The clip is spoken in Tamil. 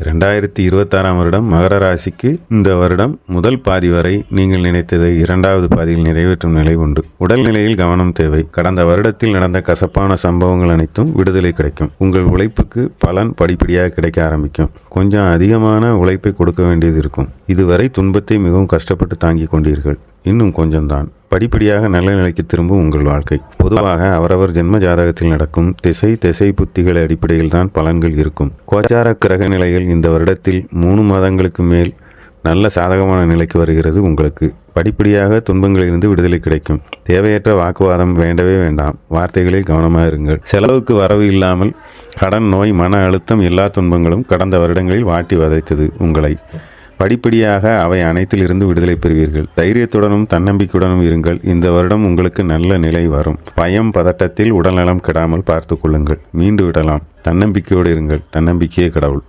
2026ஆம் வருடம் மகர ராசிக்கு இந்த வருடம் முதல் பாதி வரை நீங்கள் நினைத்ததை இரண்டாவது பாதியில் நிறைவேற்றும் நிலை உண்டு. உடல்நிலையில் கவனம் தேவை. கடந்த வருடத்தில் நடந்த கசப்பான சம்பவங்கள் அனைத்தும் விடுதலை கிடைக்கும். உங்கள் உழைப்புக்கு பலன் படிப்படியாக கிடைக்க ஆரம்பிக்கும். கொஞ்சம் அதிகமான உழைப்பை கொடுக்க வேண்டியது இருக்கும். இதுவரை துன்பத்தை மிகவும் கஷ்டப்பட்டு தாங்கிக் கொண்டீர்கள். இன்னும் கொஞ்சம்தான். படிப்படியாக நல்ல நிலைக்கு திரும்பும் உங்கள் வாழ்க்கை. பொதுவாக அவரவர் ஜென்ம ஜாதகத்தில் நடக்கும் திசை புத்திகள் அடிப்படையில் தான் பலன்கள் இருக்கும். கோச்சார கிரக நிலைகள் இந்த வருடத்தில் 3 மாதங்களுக்கு மேல் நல்ல சாதகமான நிலைக்கு வருகிறது. உங்களுக்கு படிப்படியாக துன்பங்களிலிருந்து விடுதலை கிடைக்கும். தேவையற்ற வாக்குவாதம் வேண்டவே வேண்டாம். வார்த்தைகளில் கவனமாக இருங்கள். செலவுக்கு வரவு இல்லாமல் கடன், நோய், மன அழுத்தம், எல்லா துன்பங்களும் கடந்த வருடங்களில் வாட்டி வதைத்தது உங்களை. படிப்படியாக அவை அனைத்திலிருந்து விடுதலை பெறுவீர்கள். தைரியத்துடனும் தன்னம்பிக்கையுடனும் இருங்கள். இந்த வருடம் உங்களுக்கு நல்ல நிலை வரும். பயம், பதட்டத்தில் உடல்நலம் கெடாமல் பார்த்து கொள்ளுங்கள். மீண்டு விடலாம். தன்னம்பிக்கையோடு இருங்கள். தன்னம்பிக்கையே கடவுள்.